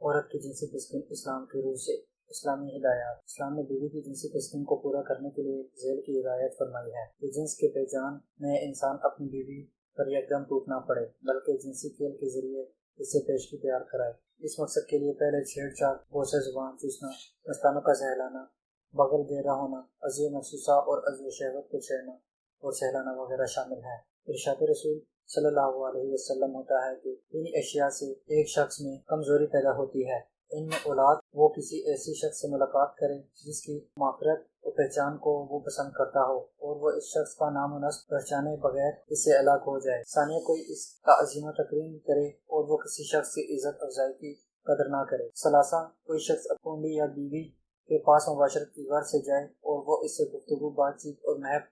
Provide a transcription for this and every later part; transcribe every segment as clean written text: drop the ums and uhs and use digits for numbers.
عورت کی جنسی تسکین اسلام کی روح سے۔ اسلامی ہدایات۔ اسلام نے بیوی کی جنسی تسکین کو پورا کرنے کے لیے ذیل کی ہدایت فرمائی ہے کہ جنس کے پہچان میں انسان اپنی بیوی پر یکدم ٹوٹ نہ پڑے، بلکہ جنسی کھیل کے ذریعے اسے پیشگی تیار کرائے۔ اس مقصد کے لیے پہلے چھیڑ چھاڑ، بوسہ زبان چوسنا، دستانوں کا سہلانا، بغل گہرا ہونا، عضو محسوسہ اور عضو شہوت کو چھیڑنا اور سہلانا وغیرہ شامل ہے۔ ارشاد رسول صلی اللہ علیہ وسلم ہوتا ہے کہ ان اشیاء سے ایک شخص میں کمزوری پیدا ہوتی ہے، ان میں اولاد، وہ کسی ایسی شخص سے ملاقات کرے جس کی معرفت و پہچان کو وہ پسند کرتا ہو اور وہ اس شخص کا نام و نسب پہچانے بغیر اس سے الگ ہو جائے۔ ثانیہ، کوئی اس کا عظیم و تکریم کرے اور وہ کسی شخص کی عزت افزائی کی قدر نہ کرے۔ ثالثہ، کوئی شخص اپنی یا بیوی کے پاس مباشرت کی غرض سے جائے اور وہ اس سے گفتگو، بات چیت اور محب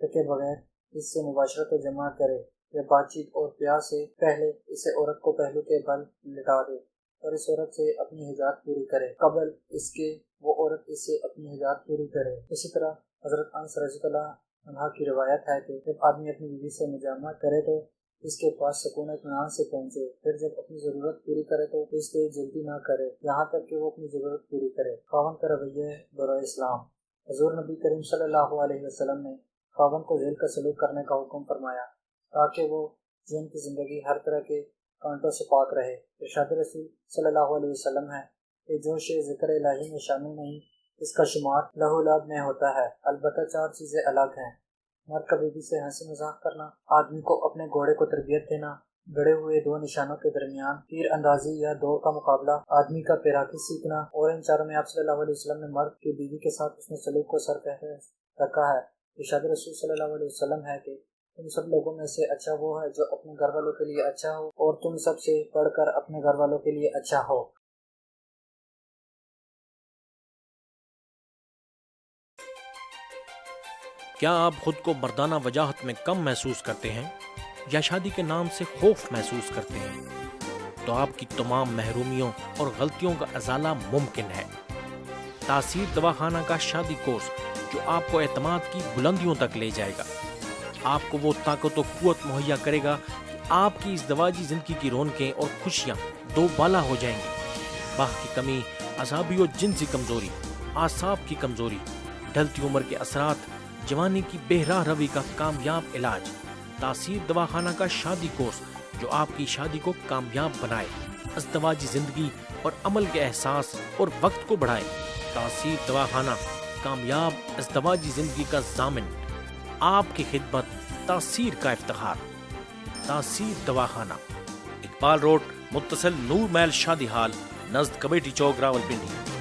کے بغیر اس سے مباشرت و جماعت کرے، یا بات چیت اور پیار سے پہلے اسے عورت کو پہلو کے بل لٹا دے اور اس عورت سے اپنی حاجات پوری کرے، قبل اس کے وہ عورت اس سے اپنی حاجات پوری کرے۔ اسی طرح حضرت انس رضی اللہ عنہ کی روایت ہے کہ جب آدمی اپنی بیوی سے مجامعت کرے تو اس کے پاس سکون اطمینان سے پہنچے، پھر جب اپنی ضرورت پوری کرے تو اس سے جلدی نہ کرے یہاں تک کہ وہ اپنی ضرورت پوری کرے۔ خاوند کا رویہ برائے اسلام۔ حضور نبی کریم صلی اللہ علیہ وسلم نے خاوند کو ذیل کا سلوک کرنے کا حکم فرمایا تاکہ وہ ذہن کی زندگی ہر طرح کے کانٹوں سے پاک رہے۔ ارشاد رسول صلی اللہ علیہ وسلم ہے کہ جو شے ذکر الہی میں شامل نہیں اس کا شمار لہو لعب میں ہوتا ہے۔ البتہ 4 چیزیں الگ ہیں: مرد کا بیوی سے ہنسی مذاق کرنا، آدمی کو اپنے گھوڑے کو تربیت دینا، گڑے ہوئے 2 نشانوں کے درمیان تیر اندازی یا دوڑ کا مقابلہ، آدمی کا پیراکی سیکھنا، اور ان 4 میں آپ صلی اللہ علیہ وسلم نے مرد کی بیوی کے ساتھ حسن سلوک کو سرفہرست رکھا ہے۔ ارشاد رسول صلی اللہ علیہ وسلم ہے کہ تم سب لوگوں میں سے اچھا وہ ہے جو اپنے گھر والوں کے لیے اچھا ہو، اور تم سب سے بڑھ کر اپنے گھر والوں کے لیے اچھا ہو۔ کیا آپ خود کو مردانہ وجاہت میں کم محسوس کرتے ہیں یا شادی کے نام سے خوف محسوس کرتے ہیں؟ تو آپ کی تمام محرومیوں اور غلطیوں کا ازالہ ممکن ہے۔ تاثیر دواخانہ کا شادی کورس جو آپ کو اعتماد کی بلندیوں تک لے جائے گا، آپ کو وہ طاقت و قوت مہیا کرے گا کہ آپ کی اس ازدواجی زندگی کی رونقیں اور خوشیاں دو بالا ہو جائیں گی۔ باہ کی کمی، اعصابی و جنسی کمزوری، اعصاب کی کمزوری، ڈھلتی عمر کے اثرات، جوانی کی بے راہ روی کا کامیاب علاج۔ تاثیر دواخانہ کا شادی کورس جو آپ کی شادی کو کامیاب بنائے، ازدواجی زندگی اور عمل کے احساس اور وقت کو بڑھائے۔ تاثیر دواخانہ، کامیاب ازدواجی زندگی کا ضامن، آپ کی خدمت، تاثیر کا افتخار۔ تاثیر دواخانہ، اقبال روڈ، متصل نور محل شادی ہال، نزد کمیٹی چوک، راولپنڈی۔